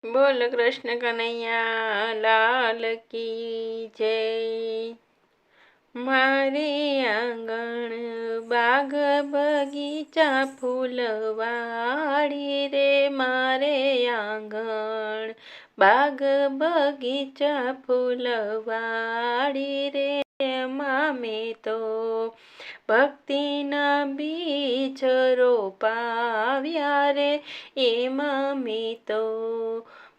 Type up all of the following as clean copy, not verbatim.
બોલ કૃષ્ણ કનૈયા લાલ કી જય। મારે આંગણ બાગ બગીચા ફૂલવાડી રે, મારે આંગણ બાગ બગીચા ફૂલવાડી રે, એમાં મેં તો ભક્તિના બીજ રોપાવ્યા રે, એમાં મેં તો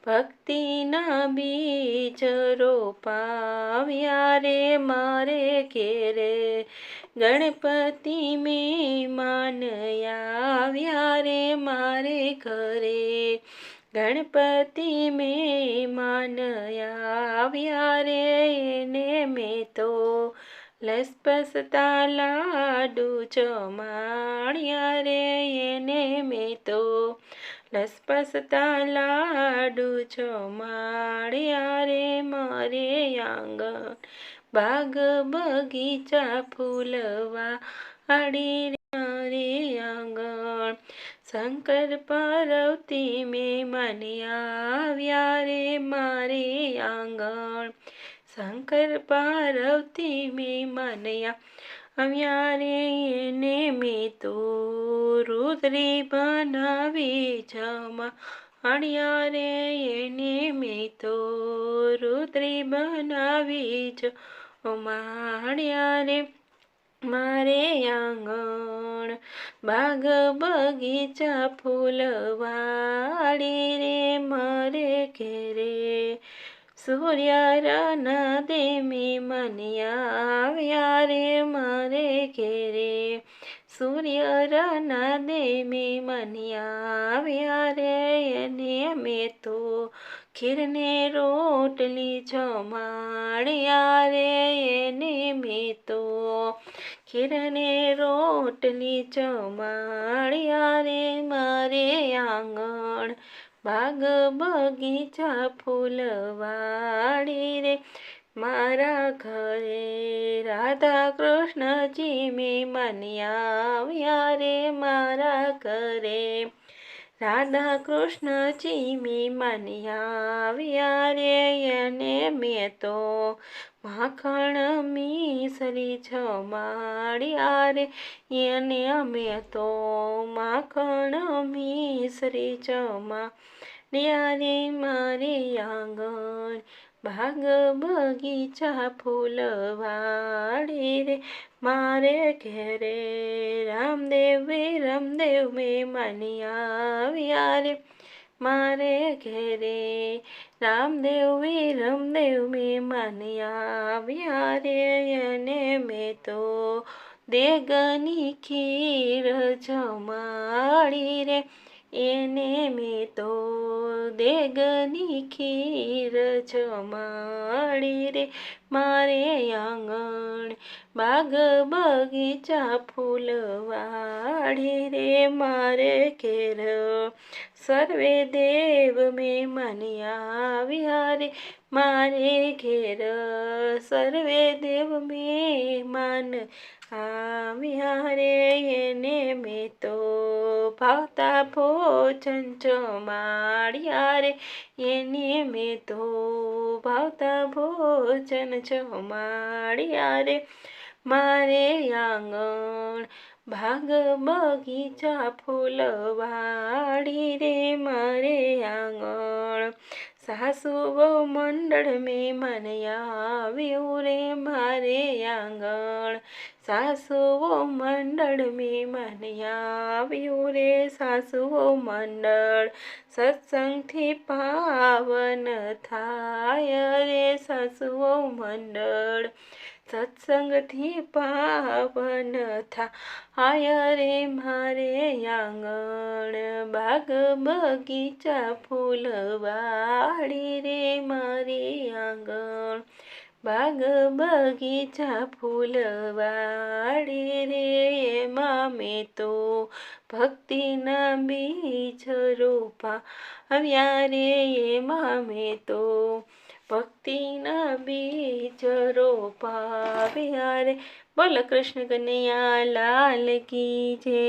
ભક્તિના બીજ રોપાવ્યા રે, મારે ઘેરે ગણપતિ મહેમાન આવ્યા રે, મારે ઘરે ગણપતિ મહેમાન આવ્યા રે, એને મેં તો લસપસતા લાડુ જમાડ્યા રે, એને મેં તો લસપસતા લાડુ જમાડ્યા રે, મારે આંગણ બાગ બગીચા ફૂલવાડી રે, મારે આંગણ શંકર પાર્વતી મહેમાન આવ્યા રે, મારે આંગણ શંકર પાર્વતી મહેમાન આવ્યા રે, એને મેં તો રુદ્રી બનાવી જમાડ્યા રે, એને મેં તો રુદ્રી બનાવી જમાડ્યા રે, મારે આંગણ બાગ બગીચા ફૂલવાડી રે, મારે ઘેરે સૂર્યના દે મહેમાન આવ્યા રે, મારે ઘેરે સૂર્યના દે મહેમાન આવ્યા રે, એને મેં તો ખીરને રોટલી જમાડ્યા રે, એને મેં તો ખીરને રોટલી જમાડ્યા રે, મારે આંગણ બાગ બગીચા ફૂલવાડી રે, મારા ઘરે રાધા કૃષ્ણજી મહેમાન આવ્યા રે, મારા ઘરે રાધા કૃષ્ણજી મહેમાન આવ્યા રે, એને મેં તો માખણ મિશ્રી જમાડ્યા રે, એને મેં તો માખણ મિશ્રી જમાડ્યા રે, મારે આંગણ બાગ બગીચા ફૂલવાડી રે, મારે ઘેરે રામદેવ મહેમાન આવ્યા રે, મારે ઘેરે રામદેવ મહેમાન આવ્યા રે, એને મેં તો દેગની ખીર જમાડી રે, એને મેં તો દેગની ખીર જમાડી રે, મારે આંગણ બાગ બગીચા ફૂલવાડી રે, મારે ઘેર સર્વે દેવ મહેમાન આવ્યા રે, મારે ઘેર સર્વે દેવ મહેમાન આવ્યા રે, એને મેં તો ભાવતા ભોજન જમાડ્યા રે, એને મેં તો ભાવતા ભોજન જમાડ્યા રે, મારે આંગણ બાગ બગીચા ફૂલવાડી રે, મારે આંગણ સાસુ બહુ મંડળ મહેમાન આવ્યું રે, મારે આંગણ સાસુ મંડળ મહેમાન આવ્યું રે, સાસુ મંડળ સત્સંગથી પાવન થાય રે, સાસુ મંડળ સત્સંગથી પાવન થાય રે, મારે આંગણ બાગ બગીચા ફૂલવાડી રે, મારે આંગણ બાગ બગીચા ફૂલવાડી રે, એમાં મેં તો ભક્તિના બીજ રોપાવ્યા રે, એમાં મેં તો ભક્તિના બીજ રોપાવ્યા રે, બોલ કૃષ્ણ કનૈયા લાલ કી જય।